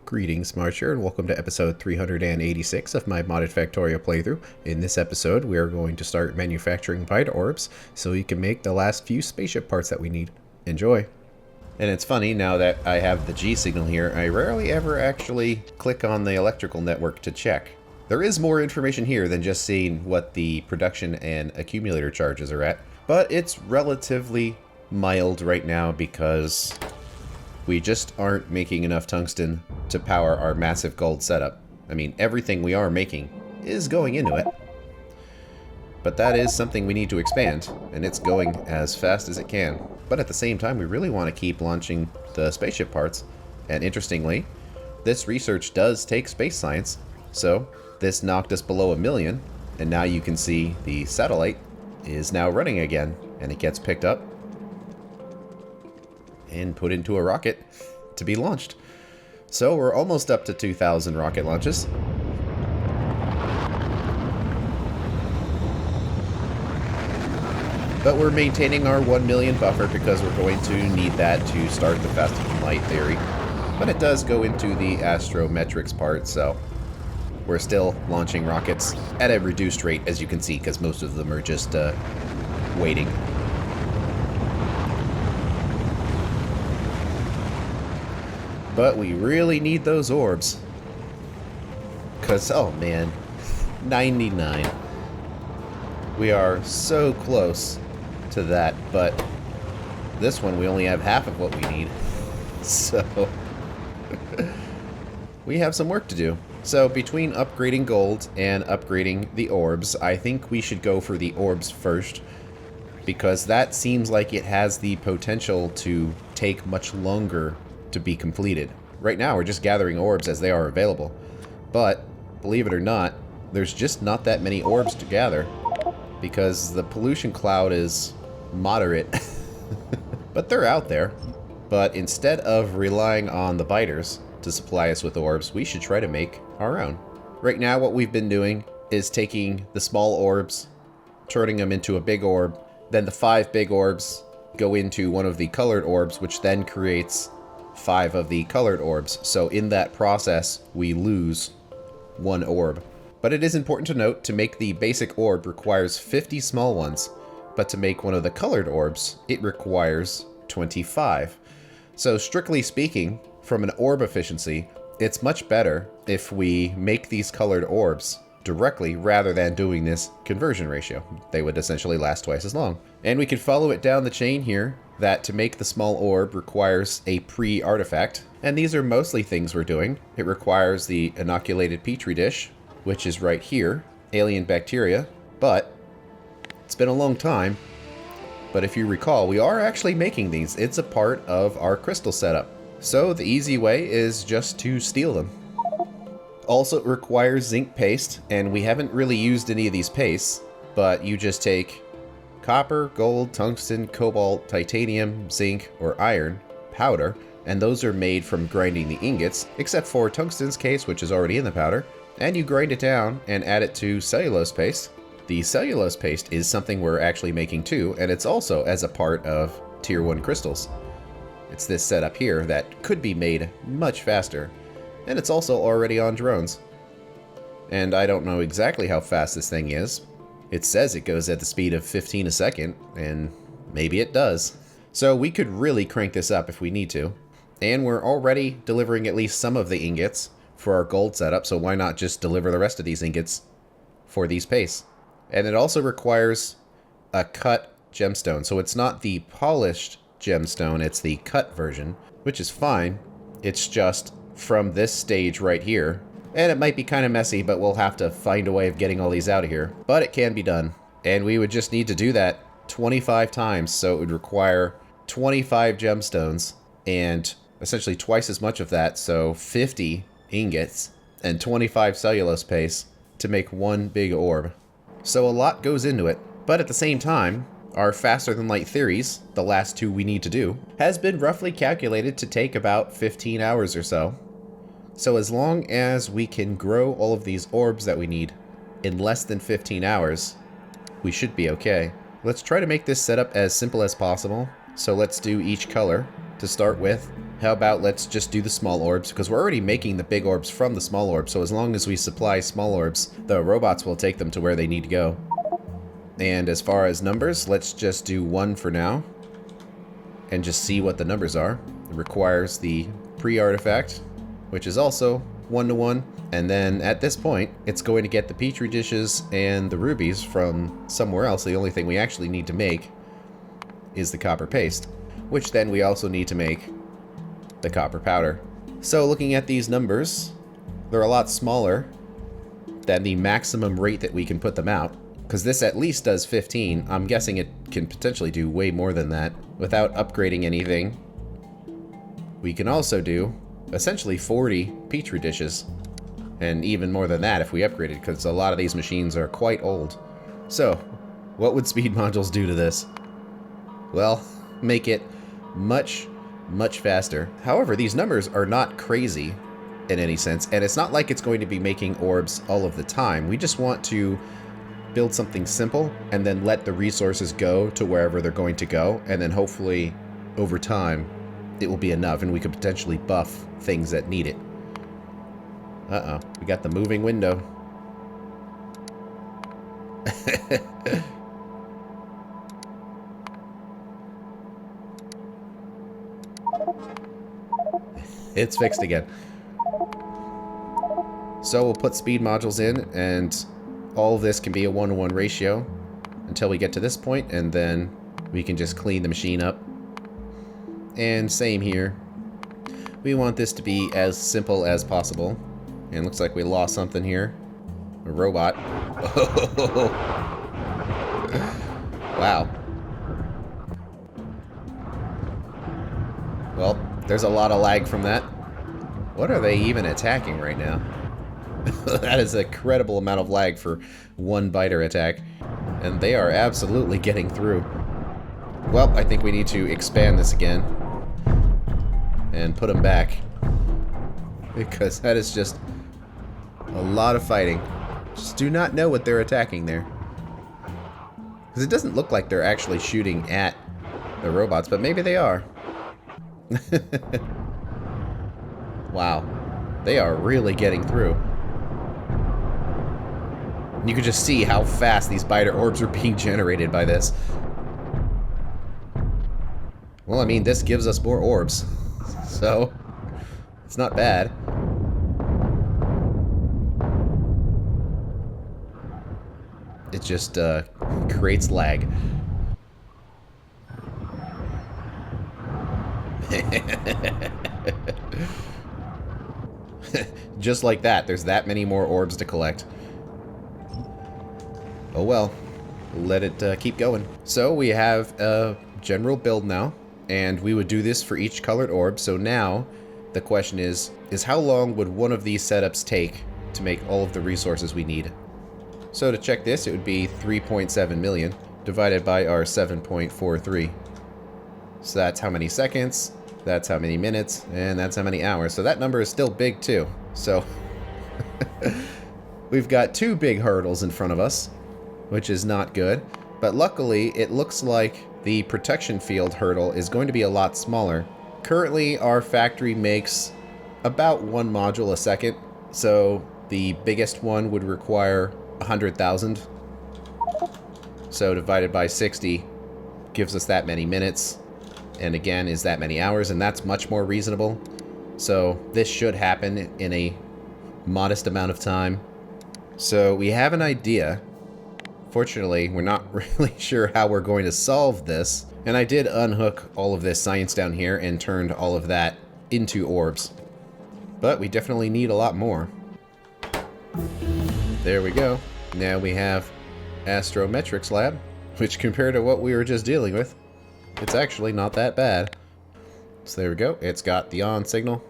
Greetings, Marsh here, and welcome to episode 386 of my modded Factorio playthrough. In this episode, we are going to start manufacturing Orbs so we can make the last few spaceship parts that we need. Enjoy! And it's funny, now that I have the G signal here, I rarely ever actually click on the electrical network to check. There is more information here than just seeing what the production and accumulator charges are at, but it's relatively mild right now because we just aren't making enough tungsten to power our massive gold setup. I mean, everything we are making is going into it. But that is something we need to expand, and it's going as fast as it can. But at the same time, we really want to keep launching the spaceship parts. And interestingly, this research does take space science. So this knocked us below 1 million, and now you can see the satellite is now running again, and it gets picked up and put into a rocket to be launched. So we're almost up to 2,000 rocket launches. But we're maintaining our 1 million buffer because we're going to need that to start the faster than light theory. But it does go into the astrometrics part, so we're still launching rockets at a reduced rate, as you can see, because most of them are just waiting. But we really need those orbs. Because, oh man, 99. We are so close to that, but this one we only have half of what we need. So, we have some work to do. So, between upgrading gold and upgrading the orbs, I think we should go for the orbs first, because that seems like it has the potential to take much longer to be completed. Right now we're just gathering orbs as they are available, but believe it or not, there's just not that many orbs to gather because the pollution cloud is moderate. But they're out there. But instead of relying on the biters to supply us with orbs, we should try to make our own. Right now what we've been doing is taking the small orbs, turning them into a big orb, then the 5 big orbs go into one of the colored orbs, which then creates 5 of the colored orbs. So in that process, we lose 1 orb. But it is important to note, to make the basic orb requires 50 small ones, but to make one of the colored orbs, it requires 25. So strictly speaking, from an orb efficiency, it's much better if we make these colored orbs directly rather than doing this conversion ratio. They would essentially last twice as long. And we can follow it down the chain here, that to make the small orb requires a pre-artifact, and these are mostly things we're doing. It requires the inoculated petri dish, which is right here, alien bacteria, but it's been a long time. But if you recall, we are actually making these. It's a part of our crystal setup. So the easy way is just to steal them. Also, it requires zinc paste, and we haven't really used any of these pastes, but you just take copper, gold, tungsten, cobalt, titanium, zinc, or iron powder, and those are made from grinding the ingots, except for tungsten's case, which is already in the powder, and you grind it down and add it to cellulose paste. The cellulose paste is something we're actually making too, and it's also as a part of tier 1 crystals. It's this setup here that could be made much faster, and it's also already on drones. And I don't know exactly how fast this thing is. It says it goes at the speed of 15 a second, and maybe it does. So we could really crank this up if we need to. And we're already delivering at least some of the ingots for our gold setup, so why not just deliver the rest of these ingots for these pastes? And it also requires a cut gemstone. So it's not the polished gemstone, it's the cut version, which is fine. It's just from this stage right here. And it might be kind of messy, but we'll have to find a way of getting all these out of here. But it can be done. And we would just need to do that 25 times, so it would require 25 gemstones, and essentially twice as much of that, so 50 ingots, and 25 cellulose paste to make one big orb. So a lot goes into it. But at the same time, our faster than light theories, the last 2 we need to do, has been roughly calculated to take about 15 hours or so. So as long as we can grow all of these orbs that we need in less than 15 hours, we should be okay. Let's try to make this setup as simple as possible. So let's do each color to start with. How about let's just do the small orbs, because we're already making the big orbs from the small orbs, so as long as we supply small orbs, the robots will take them to where they need to go. And as far as numbers, let's just do 1 for now, and just see what the numbers are. It requires the pre-artifact, which is also 1 to 1, and then at this point, it's going to get the petri dishes and the rubies from somewhere else. The only thing we actually need to make is the copper paste, which then we also need to make the copper powder. So looking at these numbers, they're a lot smaller than the maximum rate that we can put them out, because this at least does 15. I'm guessing it can potentially do way more than that without upgrading anything. We can also do essentially 40 petri dishes, and even more than that if we upgraded, because a lot of these machines are quite old. So what would speed modules do to this? Well, make it much faster. However, these numbers are not crazy in any sense, and it's not like it's going to be making orbs all of the time. We just want to build something simple and then let the resources go to wherever they're going to go, and then hopefully over time it will be enough and we could potentially buff things that need it. Uh-oh, we got the moving window. It's fixed again. So we'll put speed modules in, and all of this can be a 1-to-1 ratio until we get to this point, and then we can just clean the machine up. And same here. We want this to be as simple as possible. And looks like we lost something here. A robot. Wow. Well, there's a lot of lag from that. What are they even attacking right now? That is a credible amount of lag for one biter attack. And they are absolutely getting through. Well, I think we need to expand this again. And put them back. Because that is just a lot of fighting. Just do not know what they're attacking there. Because it doesn't look like they're actually shooting at the robots, but maybe they are. Wow. They are really getting through. You can just see how fast these biter orbs are being generated by this. Well, I mean, this gives us more orbs. So, it's not bad. It just creates lag. Just like that, there's that many more orbs to collect. Oh well, let it keep going. So we have a general build now, and we would do this for each colored orb. So now the question is how long would one of these setups take to make all of the resources we need? So to check this, it would be 3.7 million divided by our 7.43. So that's how many seconds, that's how many minutes, and that's how many hours. So that number is still big too. So we've got two big hurdles in front of us, which is not good. But luckily, it looks like the protection field hurdle is going to be a lot smaller. Currently, our factory makes about 1 module a second. So the biggest one would require 100,000. So divided by 60 gives us that many minutes. And again, is that many hours, and that's much more reasonable. So this should happen in a modest amount of time. So we have an idea. Fortunately, we're not really sure how we're going to solve this. And I did unhook all of this science down here and turned all of that into orbs. But we definitely need a lot more. There we go. Now we have Astrometrics Lab, which compared to what we were just dealing with, it's actually not that bad. So there we go. It's got the on signal.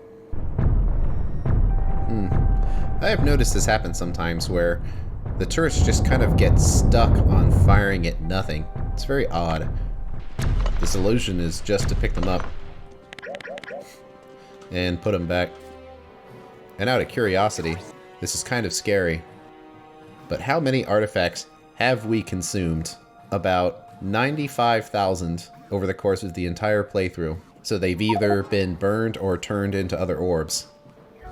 I have noticed this happen sometimes where the turrets just kind of get stuck on firing at nothing. It's very odd. The solution is just to pick them up and put them back. And out of curiosity, this is kind of scary, but how many artifacts have we consumed? About 95,000 over the course of the entire playthrough. So they've either been burned or turned into other orbs.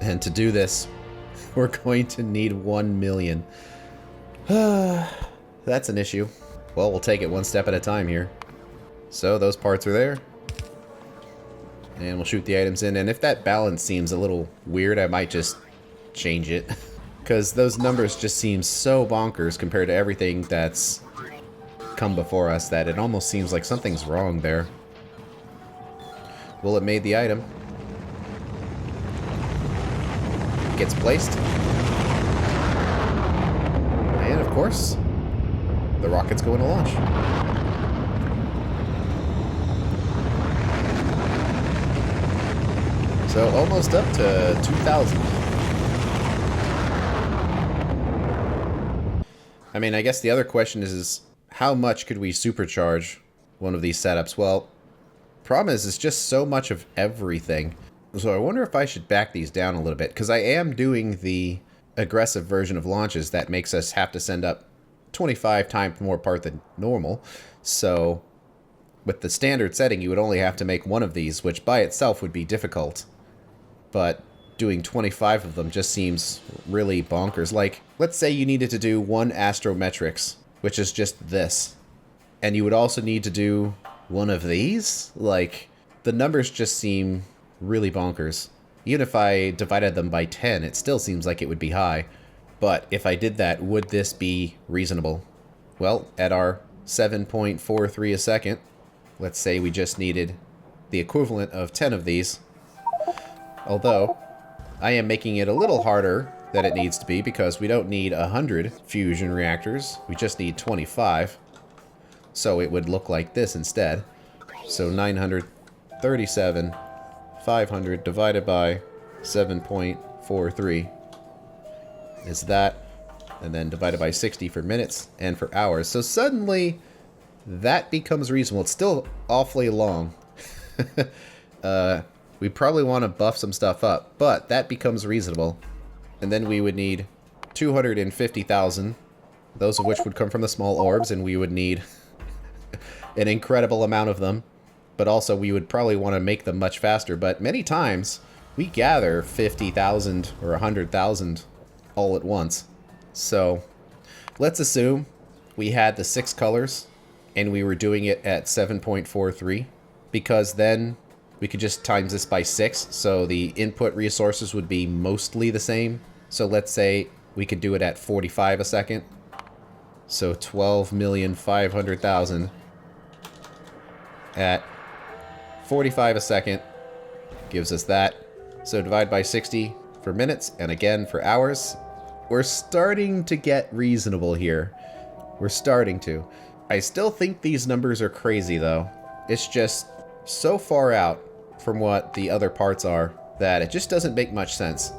And to do this, we're going to need 1 million. That's an issue. Well, we'll take it one step at a time here. So those parts are there. And we'll shoot the items in. And if that balance seems a little weird, I might just change it. Because those numbers just seem so bonkers compared to everything that's come before us that it almost seems like something's wrong there. Well, it made the item. Gets placed. And of course, the rocket's going to launch. So almost up to 2,000. I mean, I guess the other question is how much could we supercharge one of these setups? Well, problem is it's just so much of everything. So I wonder if I should back these down a little bit, because I am doing the aggressive version of launches that makes us have to send up 25 times more part than normal. So with the standard setting, you would only have to make one of these, which by itself would be difficult. But doing 25 of them just seems really bonkers. Like, let's say you needed to do one astrometrics, which is just this. And you would also need to do one of these? Like, the numbers just seem really bonkers. Even if I divided them by 10, it still seems like it would be high. But if I did that, would this be reasonable? Well, at our 7.43 a second, let's say we just needed the equivalent of 10 of these. Although, I am making it a little harder than it needs to be because we don't need 100 fusion reactors. We just need 25. So it would look like this instead. So 937, 500 divided by 7.43 is that. And then divided by 60 for minutes and for hours. So suddenly, that becomes reasonable. It's still awfully long. We probably want to buff some stuff up, but that becomes reasonable. And then we would need 250,000, those of which would come from the small orbs, and we would need an incredible amount of them. But also, we would probably want to make them much faster. But many times, we gather 50,000 or 100,000 all at once. So, let's assume we had the 6 colors, and we were doing it at 7.43, because then we could just times this by 6, so the input resources would be mostly the same. So let's say we could do it at 45 a second. So 12,500,000 at 45 a second gives us that. So divide by 60 for minutes, and again for hours. We're starting to get reasonable here. We're starting to. I still think these numbers are crazy, though. It's just so far out from what the other parts are that it just doesn't make much sense.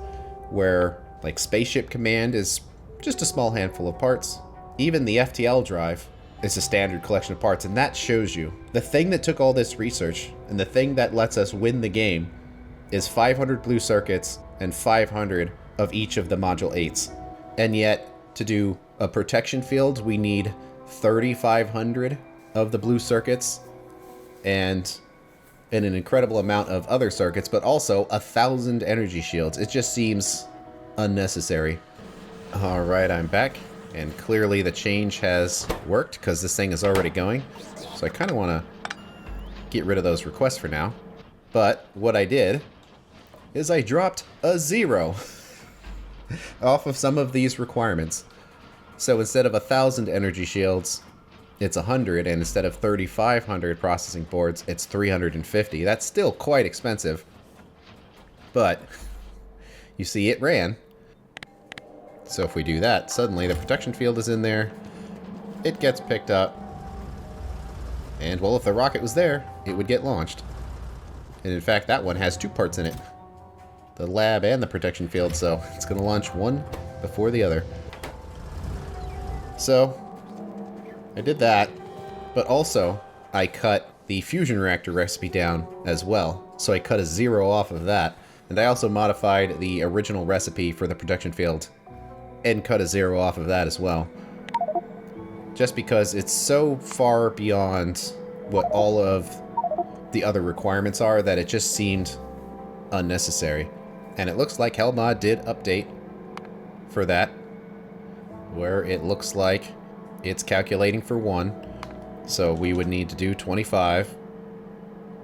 Where, like, Spaceship Command is just a small handful of parts. Even the FTL drive is a standard collection of parts, and that shows you. The thing that took all this research, and the thing that lets us win the game, is 500 blue circuits and 500 of each of the Module 8s. And yet, to do a protection field, we need 3,500 of the blue circuits, and an incredible amount of other circuits, but also 1,000 energy shields. It just seems unnecessary. Alright, I'm back, and clearly the change has worked, because this thing is already going. So I kind of want to get rid of those requests for now. But what I did is I dropped a 0 off of some of these requirements. So instead of 1,000 energy shields, it's 100, and instead of 3,500 processing boards, it's 350. That's still quite expensive. But, you see, it ran. So if we do that, suddenly the protection field is in there. It gets picked up. And, well, if the rocket was there, it would get launched. And in fact, that one has 2 parts in it. The lab and the protection field, so it's going to launch one before the other. So, I did that, but also I cut the fusion reactor recipe down as well. So I cut a 0 off of that, and I also modified the original recipe for the protection field and cut a 0 off of that as well. Just because it's so far beyond what all of the other requirements are that it just seemed unnecessary. And it looks like Hellmod did update for that, where it looks like it's calculating for 1. So we would need to do 25.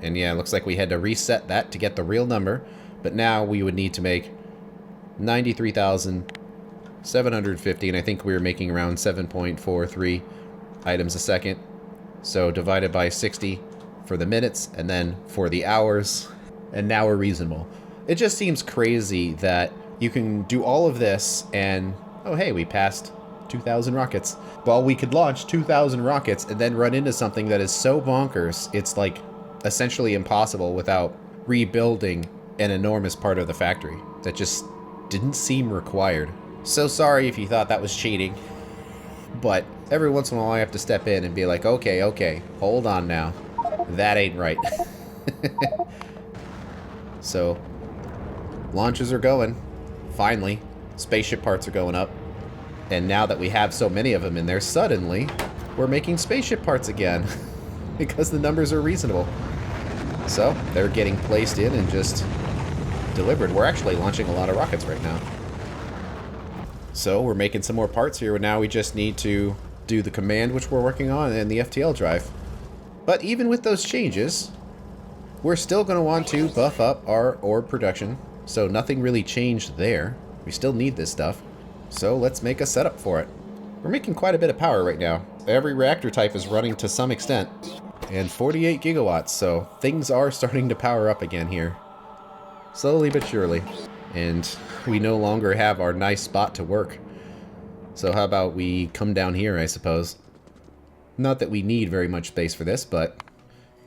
And yeah, it looks like we had to reset that to get the real number. But now we would need to make 93,750, and I think we were making around 7.43 items a second. So divided by 60 for the minutes, and then for the hours, and now we're reasonable. It just seems crazy that you can do all of this and, oh hey, we passed 2,000 rockets. Well, we could launch 2,000 rockets and then run into something that is so bonkers, it's like essentially impossible without rebuilding an enormous part of the factory. That just didn't seem required. So sorry if you thought that was cheating, but every once in a while I have to step in and be like, okay, hold on now. That ain't right. So, launches are going. Finally, spaceship parts are going up. And now that we have so many of them in there, suddenly, we're making spaceship parts again. Because the numbers are reasonable. So, they're getting placed in and just delivered. We're actually launching a lot of rockets right now. So, we're making some more parts here. Now we just need to do the command, which we're working on, and the FTL drive. But even with those changes, we're still going to want to buff up our orb production. So nothing really changed there. We still need this stuff. So let's make a setup for it. We're making quite a bit of power right now. Every reactor type is running to some extent. And 48 gigawatts, so things are starting to power up again here. Slowly but surely. And we no longer have our nice spot to work. So how about we come down here, I suppose. Not that we need very much space for this, but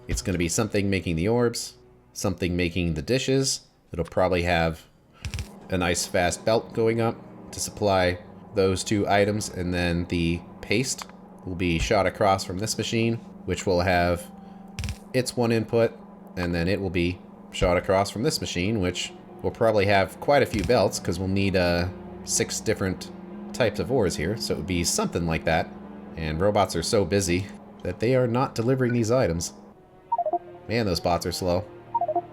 it's going to be something making the orbs, something making the dishes. It'll probably have a nice fast belt going up to supply those 2 items, and then the paste will be shot across from this machine, which will have its 1 input, and then it will be shot across from this machine, which will probably have quite a few belts, because we'll need 6 different types of ores here, so it would be something like that. And robots are so busy that they are not delivering these items. Man, those bots are slow.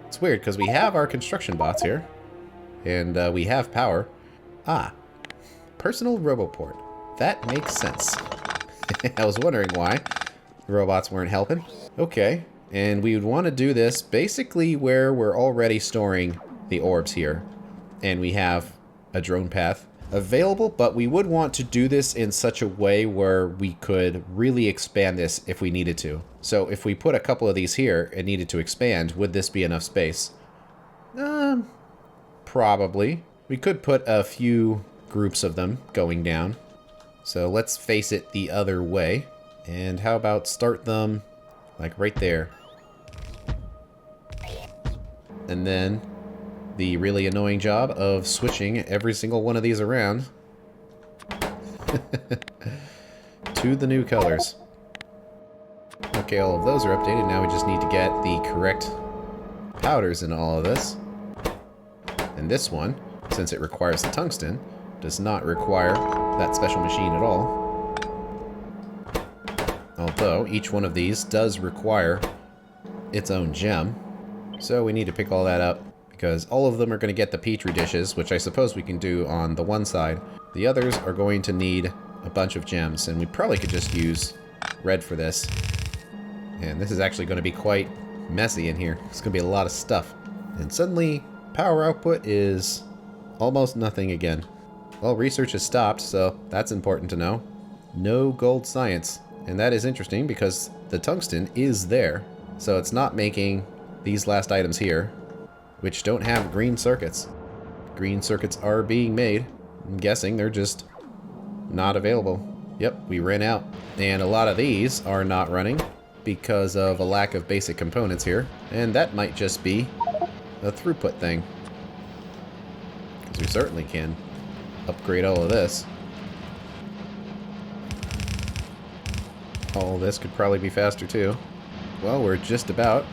It's weird, because we have our construction bots here, and we have power. Ah, personal roboport. That makes sense. I was wondering why the robots weren't helping. Okay, and we would want to do this basically where we're already storing the orbs here. And we have a drone path available, but we would want to do this in such a way where we could really expand this if we needed to. So if we put a couple of these here and needed to expand, would this be enough space? Probably. We could put a few groups of them going down. So let's face it the other way. And how about start them like right there. And then the really annoying job of switching every single one of these around to the new colors. Okay, all of those are updated. Now we just need to get the correct powders in all of this. And this one, since it requires the tungsten, does not require that special machine at all. Although, each one of these does require its own gem. So we need to pick all that up, because all of them are going to get the Petri dishes, which I suppose we can do on the one side. The others are going to need a bunch of gems, and we probably could just use red for this. And this is actually going to be quite messy in here. It's going to be a lot of stuff. And suddenly, power output is almost nothing again. Well, research has stopped, so that's important to know. No gold science. And that is interesting because the tungsten is there. So it's not making these last items here, which don't have green circuits. Green circuits are being made. I'm guessing they're just not available. Yep, we ran out. And a lot of these are not running because of a lack of basic components here. And that might just be a throughput thing. Because we certainly can upgrade all of this. All of this could probably be faster too. Well, we're just about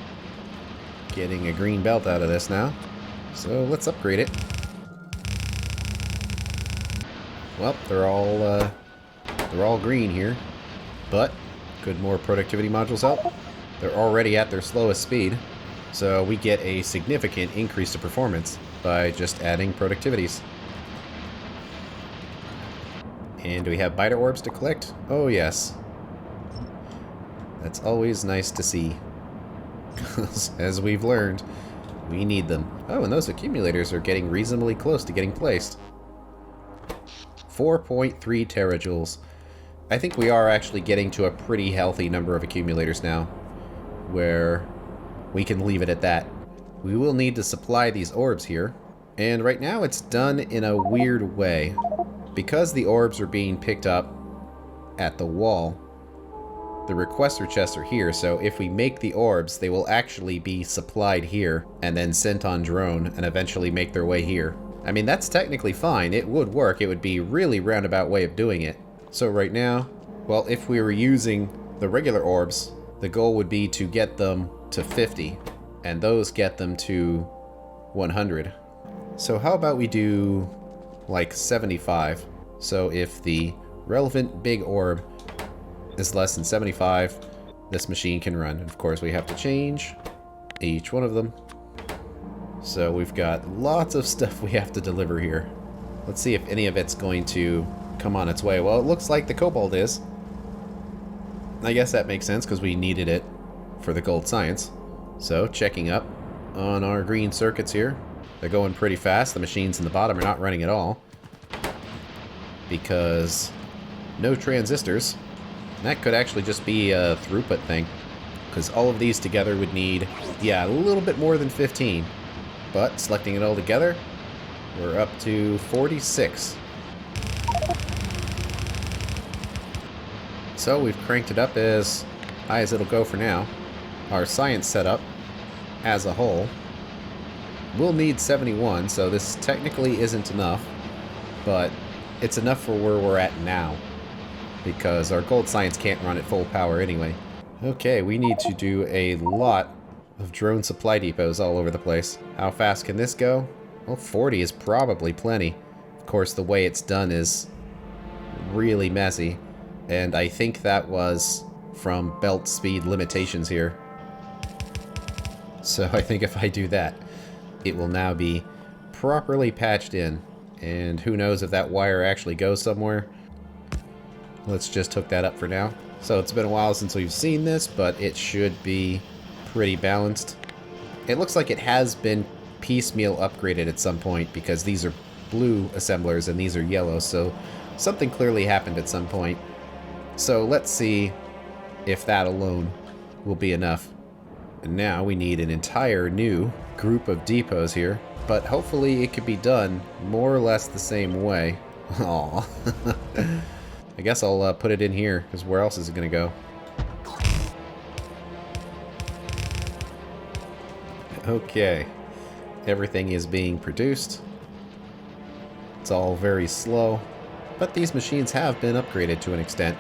getting a green belt out of this now. So let's upgrade it. Well, they're all green here. But could more productivity modules help? They're already at their slowest speed, so we get a significant increase to performance by just adding productivities. And do we have biter orbs to collect? Oh yes. That's always nice to see. As we've learned, we need them. Oh, and those accumulators are getting reasonably close to getting placed. 4.3 terajoules. I think we are actually getting to a pretty healthy number of accumulators now, where we can leave it at that. We will need to supply these orbs here, and right now it's done in a weird way. Because the orbs are being picked up at the wall, the requester chests are here, so if we make the orbs, they will actually be supplied here and then sent on drone and eventually make their way here. I mean, that's technically fine. It would work. It would be a really roundabout way of doing it. So right now, well, if we were using the regular orbs, the goal would be to get them to 50, and those get them to 100. So how about we do like 75? So if the relevant big orb is less than 75, this machine can run. And of course, we have to change each one of them. So we've got lots of stuff we have to deliver here. Let's see if any of it's going to come on its way. Well, it looks like the cobalt is. I guess that makes sense because we needed it for the gold science. So checking up on our green circuits here. They're going pretty fast. The machines in the bottom are not running at all because no transistors. And that could actually just be a throughput thing, because all of these together would need, yeah, a little bit more than 15. But selecting it all together, we're up to 46. So we've cranked it up as high as it'll go for now. Our science setup as a whole will need 71, so this technically isn't enough, but it's enough for where we're at now, because our gold science can't run at full power anyway. Okay, we need to do a lot of drone supply depots all over the place. How fast can this go? Well, 40 is probably plenty. Of course, the way it's done is really messy, and I think that was from belt speed limitations here. So I think if I do that, it will now be properly patched in, and who knows if that wire actually goes somewhere. Let's just hook that up for now. So it's been a while since we've seen this, but it should be pretty balanced. It looks like it has been piecemeal upgraded at some point, because these are blue assemblers and these are yellow, so something clearly happened at some point. So let's see if that alone will be enough. And now we need an entire new group of depots here, but hopefully it could be done more or less the same way. Aww. I guess I'll put it in here, because where else is it going to go? Okay. Everything is being produced. It's all very slow, but these machines have been upgraded to an extent.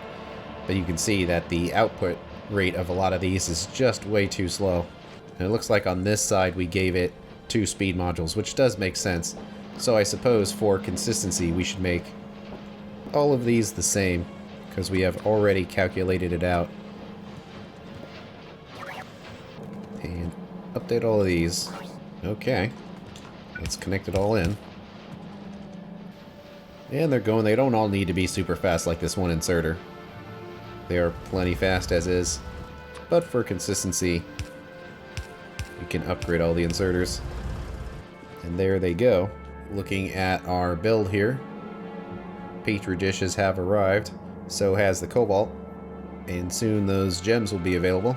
But you can see that the output rate of a lot of these is just way too slow. And it looks like on this side we gave it 2 speed modules, which does make sense. So I suppose for consistency we should make all of these the same, because we have already calculated it out. And update all of these. Okay. Let's connect it all in. And they're going. They don't all need to be super fast like this one inserter. They are plenty fast as is. But for consistency, we can upgrade all the inserters. And there they go. Looking at our build here, Petri dishes have arrived. So has the cobalt. And soon those gems will be available.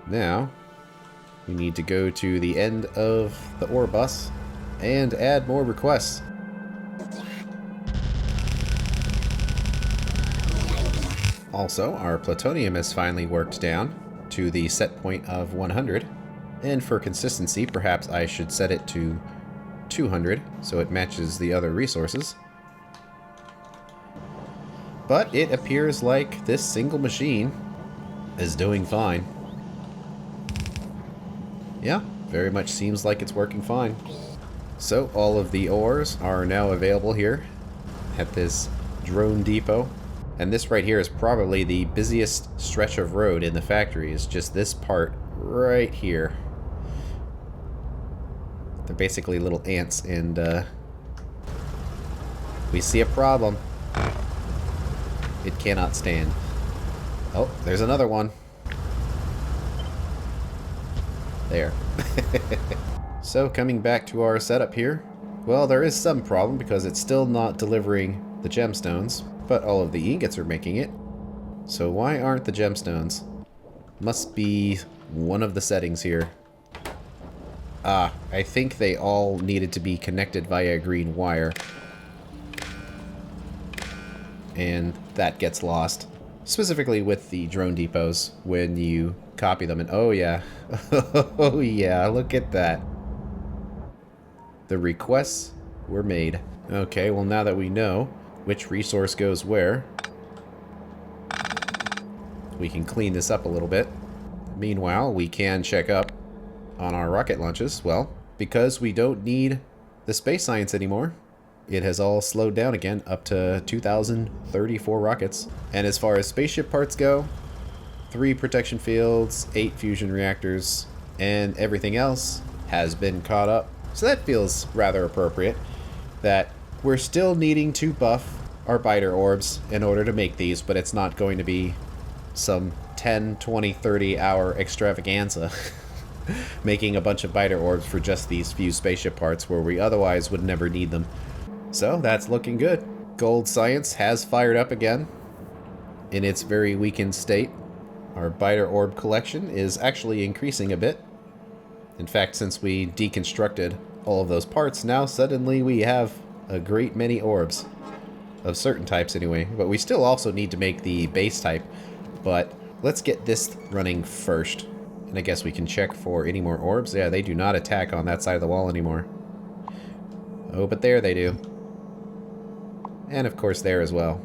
Now, we need to go to the end of the ore bus and add more requests. Also, our plutonium has finally worked down to the set point of 100. And for consistency, perhaps I should set it to 200 so it matches the other resources. But it appears like this single machine is doing fine. Yeah, very much seems like it's working fine. So all of the ores are now available here at this drone depot. And this right here is probably the busiest stretch of road in the factory, is just this part right here. They're basically little ants, and we see a problem. It cannot stand. Oh, there's another one. There. So, coming back to our setup here. Well, there is some problem because it's still not delivering the gemstones, but all of the ingots are making it. So why aren't the gemstones? Must be one of the settings here. Ah, I think they all needed to be connected via a green wire. And that gets lost. Specifically with the drone depots when you copy them. And oh yeah. Oh yeah, look at that. The requests were made. Okay, well now that we know which resource goes where, we can clean this up a little bit. Meanwhile, we can check up on our rocket launches. Well, because we don't need the space science anymore, it has all slowed down again up to 2,034 rockets. And as far as spaceship parts go, 3 protection fields, 8 fusion reactors, and everything else has been caught up. So that feels rather appropriate, that we're still needing to buff our biter orbs in order to make these, but it's not going to be some 10, 20, 30 hour extravaganza making a bunch of biter orbs for just these few spaceship parts where we otherwise would never need them. So that's looking good. Gold science has fired up again in its very weakened state. Our biter orb collection is actually increasing a bit. In fact, since we deconstructed all of those parts, now suddenly we have a great many orbs. Of certain types anyway. But we still also need to make the base type. But let's get this running first. And I guess we can check for any more orbs. Yeah, they do not attack on that side of the wall anymore. Oh, but there they do. And of course there as well.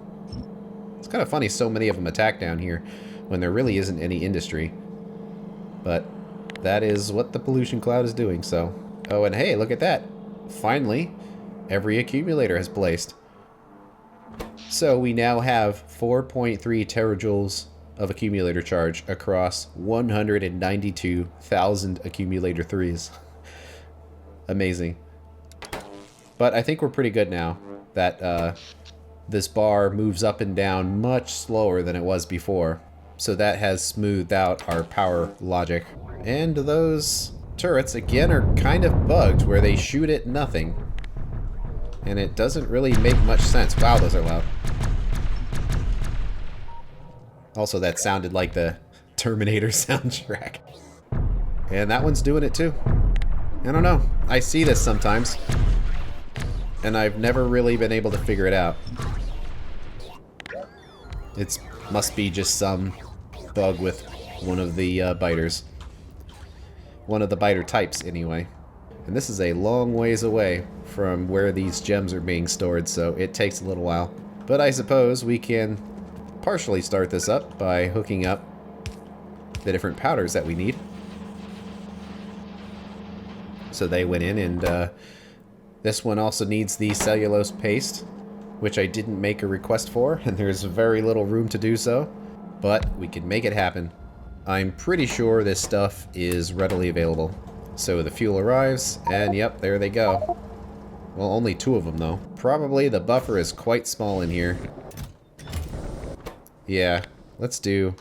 It's kind of funny so many of them attack down here when there really isn't any industry. But that is what the pollution cloud is doing, so. Oh, and hey, look at that. Finally, every accumulator has placed. So we now have 4.3 terajoules of accumulator charge across 192,000 accumulator 3s. Amazing. But I think we're pretty good now that this bar moves up and down much slower than it was before. So that has smoothed out our power logic. And those turrets, again, are kind of bugged where they shoot at nothing. And it doesn't really make much sense. Wow, those are loud. Also, that sounded like the Terminator soundtrack. And that one's doing it too. I don't know. I see this sometimes. And I've never really been able to figure it out. It must be just some bug with one of the biters. One of the biter types, anyway. And this is a long ways away from where these gems are being stored, so it takes a little while. But I suppose we can partially start this up by hooking up the different powders that we need. So they went in, and this one also needs the cellulose paste, which I didn't make a request for, and there's very little room to do so, but we can make it happen. I'm pretty sure this stuff is readily available. So the fuel arrives, and yep, there they go. Well, only 2 of them, though. Probably the buffer is quite small in here. Yeah, let's do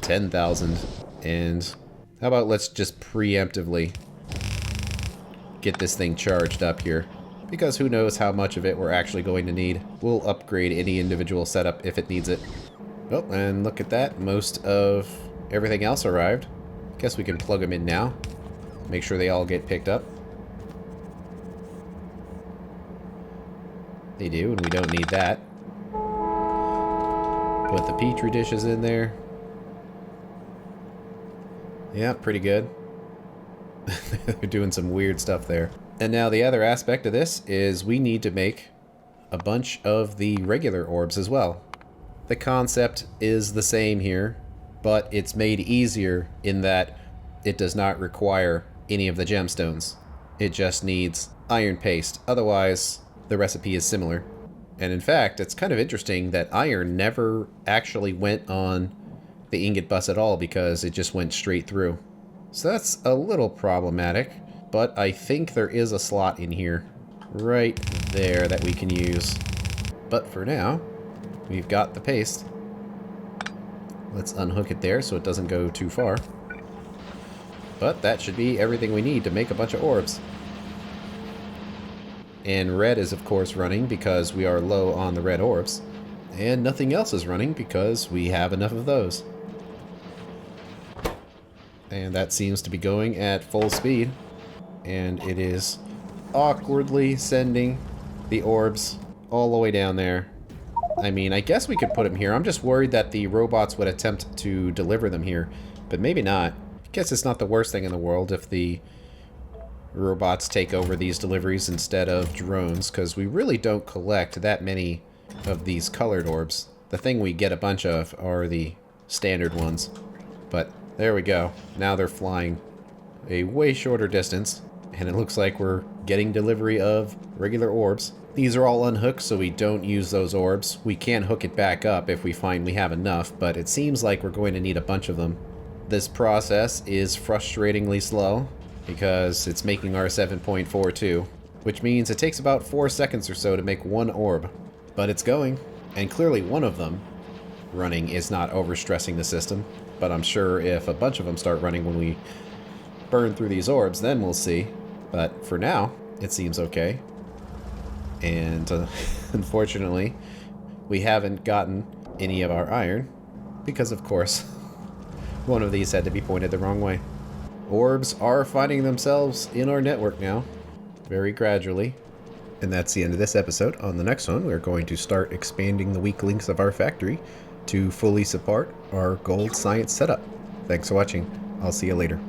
10,000. And how about let's just preemptively get this thing charged up here. Because who knows how much of it we're actually going to need. We'll upgrade any individual setup if it needs it. Oh, and look at that. Most of everything else arrived. Guess we can plug them in now. Make sure they all get picked up. They do, and we don't need that. Put the petri dishes in there. Yeah, pretty good. They're doing some weird stuff there. And now the other aspect of this is we need to make a bunch of the regular orbs as well. The concept is the same here, but it's made easier in that it does not require any of the gemstones. It just needs iron paste. Otherwise, the recipe is similar. And in fact, it's kind of interesting that iron never actually went on the ingot bus at all because it just went straight through. So that's a little problematic, but I think there is a slot in here right there that we can use. But for now, we've got the paste. Let's unhook it there so it doesn't go too far. But that should be everything we need to make a bunch of orbs. And red is of course running because we are low on the red orbs. And nothing else is running because we have enough of those. And that seems to be going at full speed. And it is awkwardly sending the orbs all the way down there. I mean, I guess we could put them here. I'm just worried that the robots would attempt to deliver them here. But maybe not. I guess it's not the worst thing in the world if the robots take over these deliveries instead of drones, because we really don't collect that many of these colored orbs. The thing we get a bunch of are the standard ones. But there we go. Now they're flying a way shorter distance, and it looks like we're getting delivery of regular orbs. These are all unhooked, so we don't use those orbs. We can hook it back up if we find we have enough, but it seems like we're going to need a bunch of them. This process is frustratingly slow because it's making our 7.42, which means it takes about 4 seconds or so to make one orb. But it's going, and clearly one of them running is not overstressing the system, but I'm sure if a bunch of them start running when we burn through these orbs, then we'll see. But for now, it seems okay. And unfortunately, we haven't gotten any of our iron, because of course, one of these had to be pointed the wrong way. Orbs are finding themselves in our network now, very gradually. And that's the end of this episode. On the next one, we're going to start expanding the weak links of our factory to fully support our gold science setup. Thanks for watching. I'll see you later.